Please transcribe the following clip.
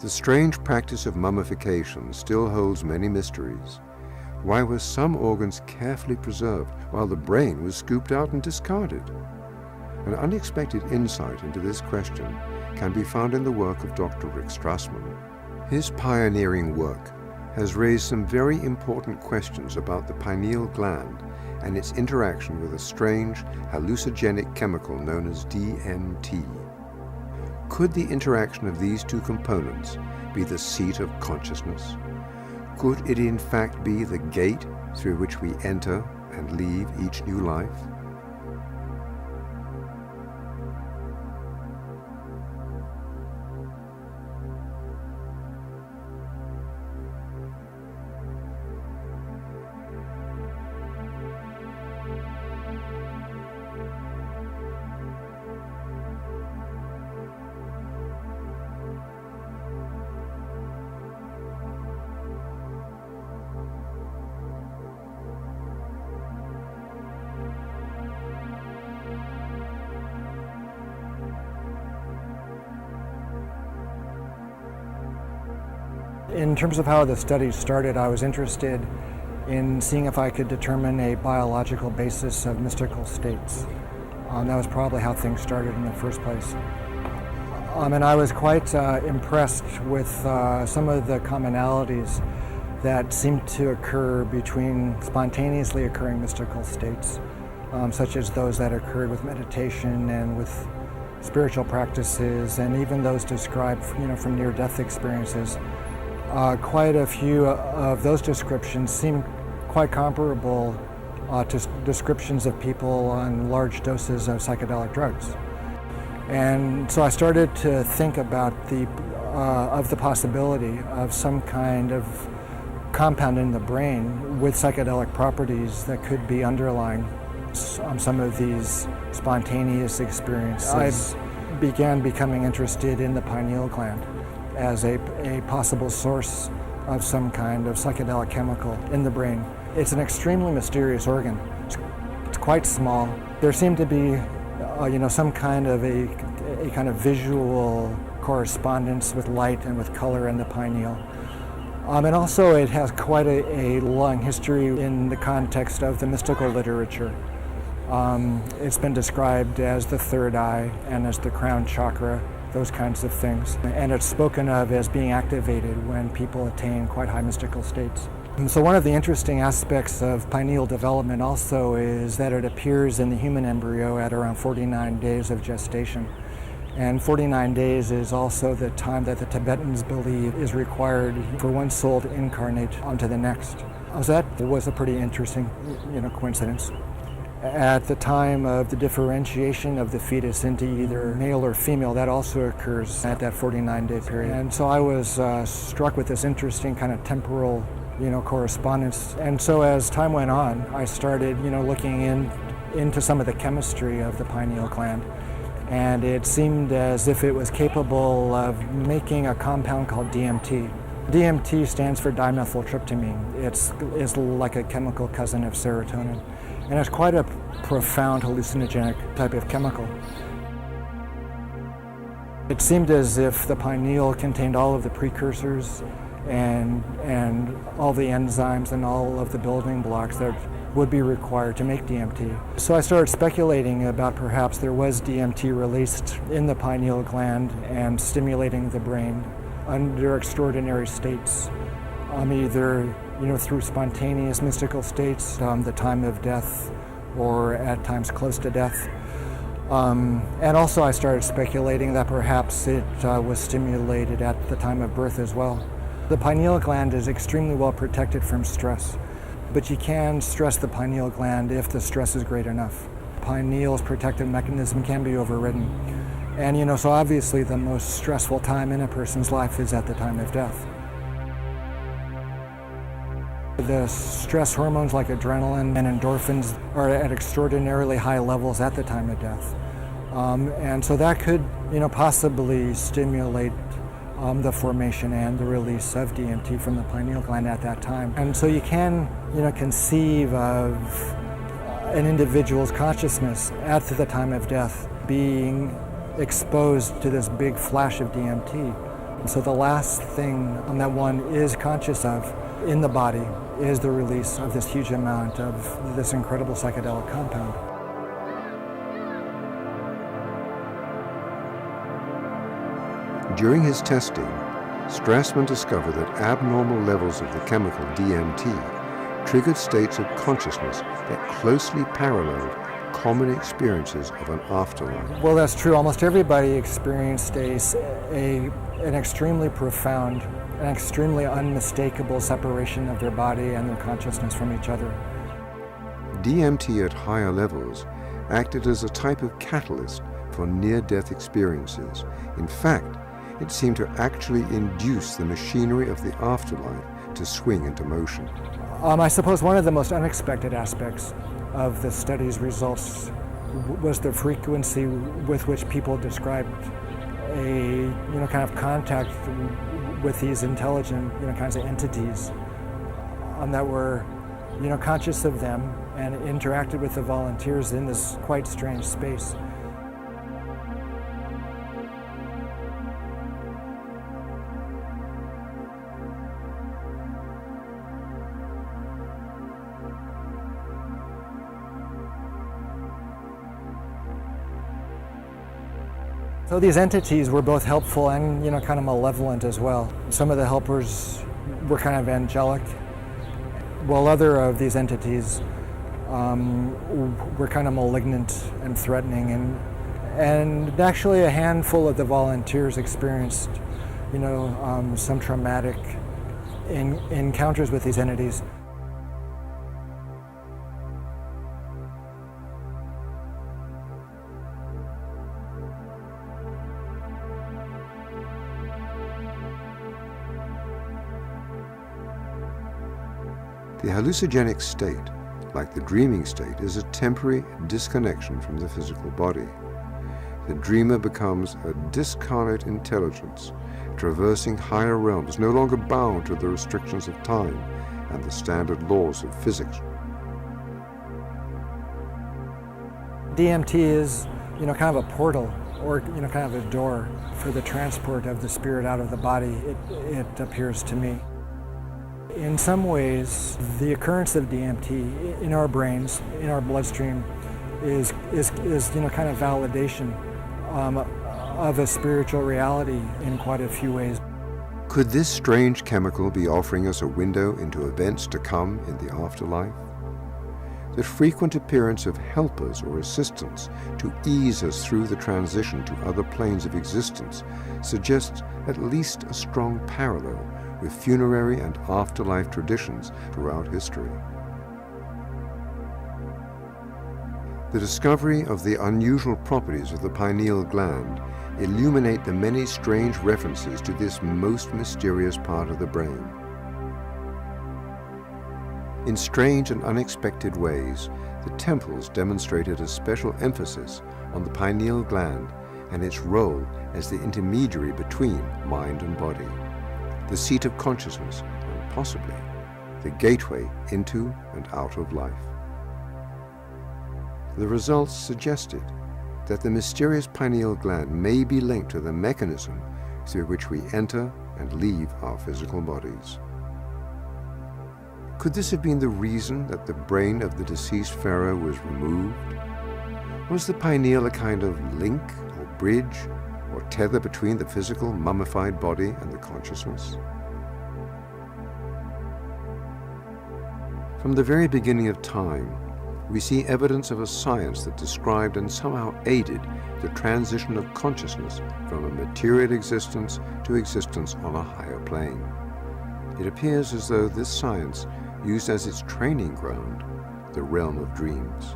The strange practice of mummification still holds many mysteries. Why were some organs carefully preserved while the brain was scooped out and discarded? An unexpected insight into this question can be found in the work of Dr. Rick Strassman. His pioneering work has raised some very important questions about the pineal gland and its interaction with a strange hallucinogenic chemical known as DMT. Could the interaction of these two components be the seat of consciousness? Could it in fact be the gate through which we enter and leave each new life? In terms of how the study started, I was interested in seeing if I could determine a biological basis of mystical states. That was probably how things started in the first place. And I was quite impressed with some of the commonalities that seemed to occur between spontaneously occurring mystical states, such as those that occurred with meditation and with spiritual practices, and even those described, from near-death experiences. Quite a few of those descriptions seem quite comparable to descriptions of people on large doses of psychedelic drugs. And so I started to think about the possibility of some kind of compound in the brain with psychedelic properties that could be underlying some of these spontaneous experiences. I began becoming interested in the pineal gland as a possible source of some kind of psychedelic chemical in the brain. It's an extremely mysterious organ. It's quite small. There seemed to be, some kind of a kind of visual correspondence with light and with color in the pineal. And also it has quite a long history in the context of the mystical literature. It's been described as the third eye and as the crown chakra, those kinds of things. And it's spoken of as being activated when people attain quite high mystical states. And so one of the interesting aspects of pineal development also is that it appears in the human embryo at around 49 days of gestation. And 49 days is also the time that the Tibetans believe is required for one soul to incarnate onto the next. So that was a pretty interesting, coincidence. At the time of the differentiation of the fetus into either male or female, that also occurs at that 49-day period. And so I was struck with this interesting kind of temporal, correspondence. And so as time went on, I started, looking into some of the chemistry of the pineal gland. And it seemed as if it was capable of making a compound called DMT. DMT stands for dimethyltryptamine. It's like a chemical cousin of serotonin. And it's quite a profound hallucinogenic type of chemical. It seemed as if the pineal contained all of the precursors and all the enzymes and all of the building blocks that would be required to make DMT. So I started speculating about perhaps there was DMT released in the pineal gland and stimulating the brain under extraordinary states, either through spontaneous mystical states, the time of death, or at times close to death. And also I started speculating that perhaps it was stimulated at the time of birth as well. The pineal gland is extremely well protected from stress, but you can stress the pineal gland if the stress is great enough. Pineal's protective mechanism can be overridden. And so obviously the most stressful time in a person's life is at the time of death. The stress hormones like adrenaline and endorphins are at extraordinarily high levels at the time of death. And so that could, possibly stimulate the formation and the release of DMT from the pineal gland at that time. And so you can, conceive of an individual's consciousness at the time of death being exposed to this big flash of DMT. So the last thing that one is conscious of in the body is the release of this huge amount of this incredible psychedelic compound. During his testing, Strassman discovered that abnormal levels of the chemical DMT triggered states of consciousness that closely paralleled common experiences of an afterlife. Well, that's true. Almost everybody experienced an extremely profound, an extremely unmistakable separation of their body and their consciousness from each other. DMT at higher levels acted as a type of catalyst for near-death experiences. In fact, it seemed to actually induce the machinery of the afterlife to swing into motion. I suppose one of the most unexpected aspects of the study's results was the frequency with which people described a kind of contact with these intelligent kinds of entities that were conscious of them and interacted with the volunteers in this quite strange space. So these entities were both helpful and kind of malevolent as well. Some of the helpers were kind of angelic, while other of these entities were kind of malignant and threatening. And actually a handful of the volunteers experienced some traumatic encounters with these entities. The hallucinogenic state, like the dreaming state, is a temporary disconnection from the physical body. The dreamer becomes a discarnate intelligence, traversing higher realms, no longer bound to the restrictions of time and the standard laws of physics. DMT is, kind of a portal, or kind of a door for the transport of the spirit out of the body, it appears to me. In some ways, the occurrence of DMT in our brains, in our bloodstream, is kind of validation of a spiritual reality in quite a few ways. Could this strange chemical be offering us a window into events to come in the afterlife? The frequent appearance of helpers or assistants to ease us through the transition to other planes of existence suggests at least a strong parallel with funerary and afterlife traditions throughout history. The discovery of the unusual properties of the pineal gland illuminate the many strange references to this most mysterious part of the brain. In strange and unexpected ways, the temples demonstrated a special emphasis on the pineal gland and its role as the intermediary between mind and body, the seat of consciousness, and possibly the gateway into and out of life. The results suggested that the mysterious pineal gland may be linked to the mechanism through which we enter and leave our physical bodies. Could this have been the reason that the brain of the deceased pharaoh was removed? Was the pineal a kind of link or bridge or tether between the physical mummified body and the consciousness? From the very beginning of time, we see evidence of a science that described and somehow aided the transition of consciousness from a material existence to existence on a higher plane. It appears as though this science used as its training ground the realm of dreams.